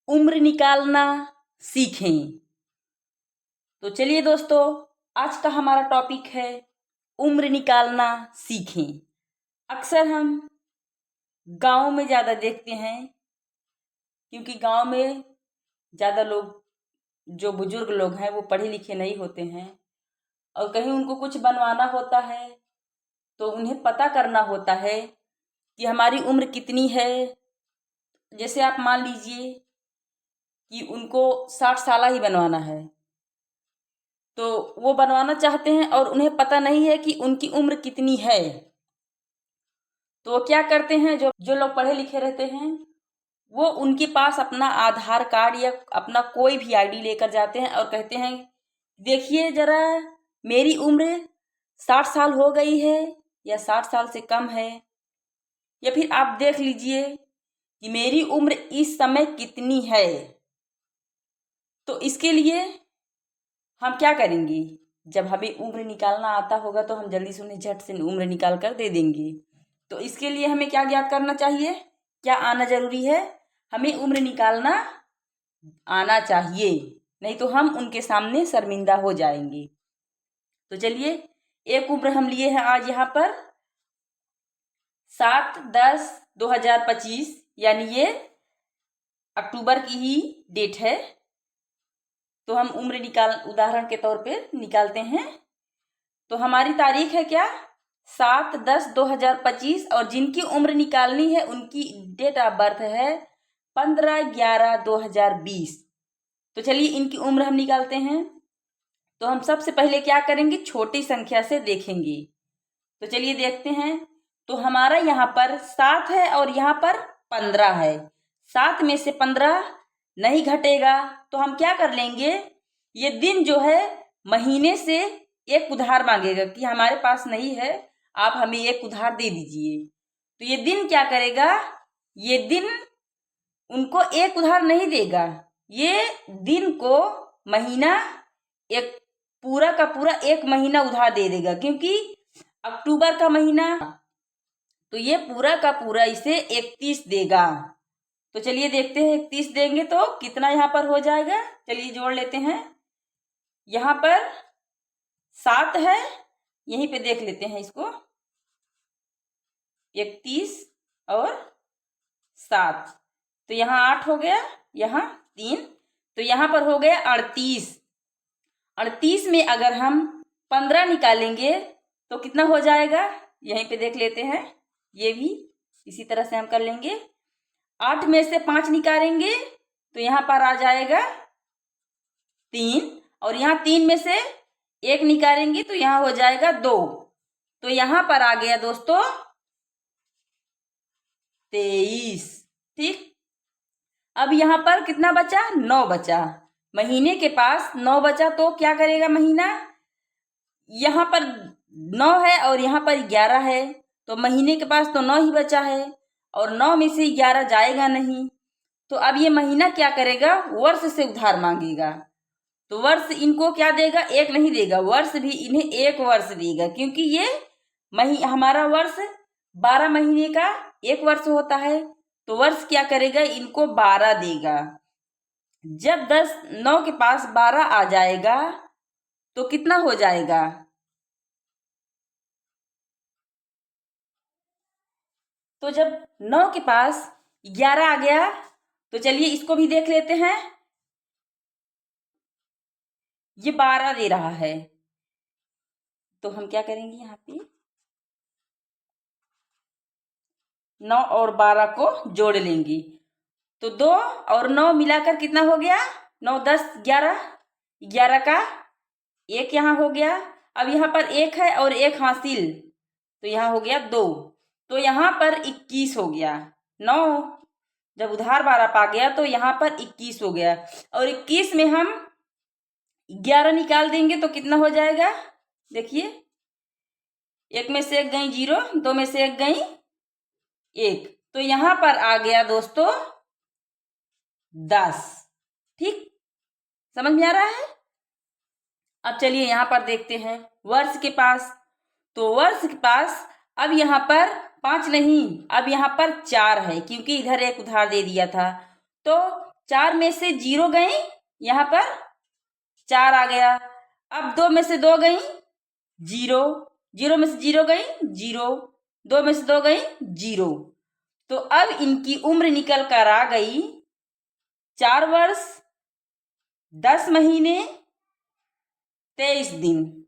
उम्र निकालना सीखें। तो चलिए दोस्तों, आज का हमारा टॉपिक है उम्र निकालना सीखें। अक्सर हम गांव में ज़्यादा देखते हैं, क्योंकि गांव में ज़्यादा लोग, जो बुजुर्ग लोग हैं, वो पढ़े लिखे नहीं होते हैं और कहीं उनको कुछ बनवाना होता है तो उन्हें पता करना होता है कि हमारी उम्र कितनी है। जैसे आप मान लीजिए कि उनको 60 साल ही बनवाना है, तो वो बनवाना चाहते हैं और उन्हें पता नहीं है कि उनकी उम्र कितनी है। तो वो क्या करते हैं, जो जो लोग पढ़े लिखे रहते हैं, वो उनके पास अपना आधार कार्ड या अपना कोई भी आईडी लेकर जाते हैं और कहते हैं, देखिए जरा मेरी उम्र 60 साल हो गई है या 60 साल से कम है, या फिर आप देख लीजिए कि मेरी उम्र इस समय कितनी है। तो इसके लिए हम क्या करेंगे, जब हमें उम्र निकालना आता होगा तो हम जल्दी से उन्हें झट से उम्र निकाल कर दे देंगे। तो इसके लिए हमें क्या ज्ञात करना चाहिए, क्या आना जरूरी है, हमें उम्र निकालना आना चाहिए, नहीं तो हम उनके सामने शर्मिंदा हो जाएंगे। तो चलिए, एक उम्र हम लिए हैं आज यहाँ पर 7/10/2025, यानी ये अक्टूबर की ही डेट है। तो हम उम्र उदाहरण के तौर पे निकालते हैं। तो हमारी तारीख है क्या, 7/10/2025, और जिनकी उम्र निकालनी है उनकी डेट ऑफ बर्थ है 15/11/2020। तो चलिए इनकी उम्र हम निकालते हैं। तो हम सबसे पहले क्या करेंगे, छोटी संख्या से देखेंगे। तो चलिए देखते हैं। तो हमारा यहाँ पर 7 है और यहाँ पर 15 है। 7 में से 15 नहीं घटेगा, तो हम क्या कर लेंगे, ये दिन जो है महीने से एक उधार मांगेगा कि हमारे पास नहीं है, आप हमें एक उधार दे दीजिए। तो ये दिन क्या करेगा, ये दिन उनको एक उधार नहीं देगा, ये दिन को महीना एक पूरा का पूरा एक महीना उधार दे देगा, क्योंकि अक्टूबर का महीना, तो ये पूरा का पूरा इसे 31 देगा। तो चलिए देखते हैं 31 देंगे तो कितना यहाँ पर हो जाएगा। चलिए जोड़ लेते हैं। यहाँ पर 7 है, यहीं पे देख लेते हैं इसको, 31 और 7, तो यहाँ 8 हो गया, यहाँ 3, तो यहाँ पर हो गया 38। 38 में अगर हम 15 निकालेंगे तो कितना हो जाएगा, यहीं पे देख लेते हैं। ये भी इसी तरह से हम कर लेंगे। 8 में से 5 निकालेंगे तो यहाँ पर आ जाएगा 3, और यहाँ 3 में से 1 निकालेंगे तो यहाँ हो जाएगा 2। तो यहाँ पर आ गया दोस्तों 23। ठीक, अब यहाँ पर कितना बचा, 9 बचा। महीने के पास 9 बचा, तो क्या करेगा महीना, यहाँ पर 9 है और यहाँ पर 11 है, तो महीने के पास तो 9 ही बचा है और 9 में से 11 जाएगा नहीं। तो अब ये महीना क्या करेगा, वर्ष से उधार मांगेगा। तो वर्ष इनको क्या देगा, एक नहीं देगा, वर्ष भी इन्हें 1 वर्ष देगा, क्योंकि ये हमारा वर्ष 12 महीने का 1 वर्ष होता है। तो वर्ष क्या करेगा, इनको 12 देगा। जब 9 के पास 12 आ जाएगा तो कितना हो जाएगा, तो जब 9 के पास 11 आ गया तो चलिए इसको भी देख लेते हैं। ये 12 दे रहा है, तो हम क्या करेंगे, यहाँ पे 9 और 12 को जोड़ लेंगे। तो 2 और 9 मिलाकर कितना हो गया, 9 10 11, 11 का 1 यहाँ हो गया। अब यहाँ पर 1 है और 1 हासिल, तो यहाँ हो गया 2, तो यहाँ पर 21 हो गया। 9 जब उधार 12 पा गया तो यहाँ पर 21 हो गया, और 21 में हम 11 निकाल देंगे तो कितना हो जाएगा, देखिए, 1 में से 1 गई 0, 2 में से 1 गई 1, तो यहाँ पर आ गया दोस्तों 10। ठीक, समझ में आ रहा है। अब चलिए यहाँ पर देखते हैं वर्ष के पास। तो वर्ष के पास अब यहाँ पर 5 नहीं, अब यहाँ पर 4 है, क्योंकि इधर एक उधार दे दिया था। तो 4 में से 0 गई, यहाँ पर 4 आ गया। अब 2 में से 2 गई, 0, 0 में से 0 गई, 0, 2 में से 2 गई, 0। तो अब इनकी उम्र निकल कर आ गई 4 वर्ष 10 महीने 23 दिन।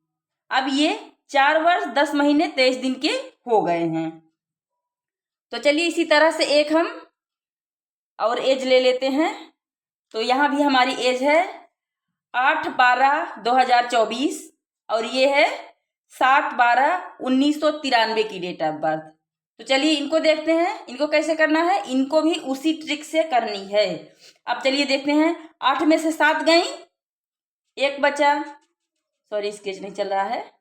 अब ये 4 वर्ष 10 महीने 23 दिन के हो गए हैं। तो चलिए इसी तरह से एक हम और एज ले लेते हैं। तो यहाँ भी हमारी एज है 8/12/2024 और ये है 7/12/1993 की डेट ऑफ बर्थ। तो चलिए इनको देखते हैं, इनको कैसे करना है। इनको भी उसी ट्रिक से करनी है। अब चलिए देखते हैं। 8 में से 7 गई, 1 बचा। सॉरी, स्केच नहीं चल रहा है।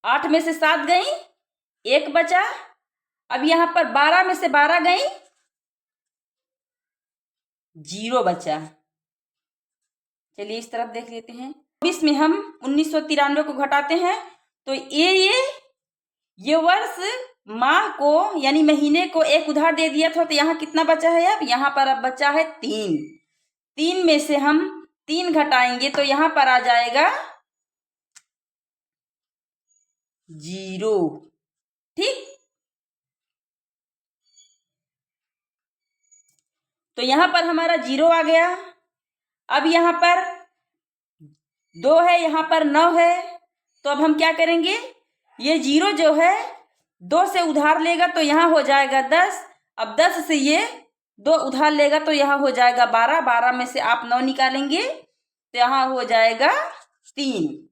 8 में से 7 गई, 1 बचा। अब यहाँ पर 12 में से 12 गई, 0 बचा। चलिए इस तरफ देख लेते हैं। 24 में हम 1993 को घटाते हैं तो ये वर्ष माह को यानी महीने को एक उधार दे दिया था। तो यहाँ कितना बचा है? अब यहाँ पर अब बचा है 3। 3 में से हम 3 घटाएंगे तो यहाँ पर आ जाएगा 0। ठीक, तो यहाँ पर हमारा 0 आ गया। अब यहाँ पर 2 है, यहाँ पर 9 है। तो अब हम क्या करेंगे? ये 0 जो है 2 से उधार लेगा तो यहाँ हो जाएगा 10। अब 10 से ये 2 उधार लेगा तो यहाँ हो जाएगा 12। 12 में से आप 9 निकालेंगे तो यहाँ हो जाएगा 3।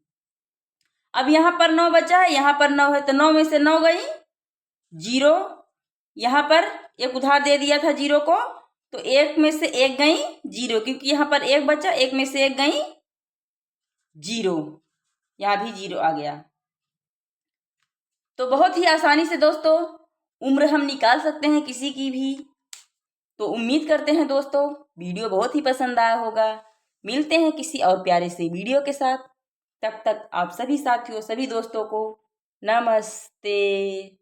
अब यहाँ पर 9 बचा है, यहाँ पर 9 है तो 9 में से 9 गई, 0। यहाँ पर एक उधार दे दिया था 0 को तो 1 में से 1 गई, 0, क्योंकि यहाँ पर 1 बचा। 1 में से 1 गई, 0, यहाँ भी 0 आ गया। तो बहुत ही आसानी से दोस्तों उम्र हम निकाल सकते हैं किसी की भी। तो उम्मीद करते हैं दोस्तों वीडियो बहुत ही पसंद आया होगा। मिलते हैं किसी और प्यारे से वीडियो के साथ। तब तक आप सभी साथियों, सभी दोस्तों को नमस्ते।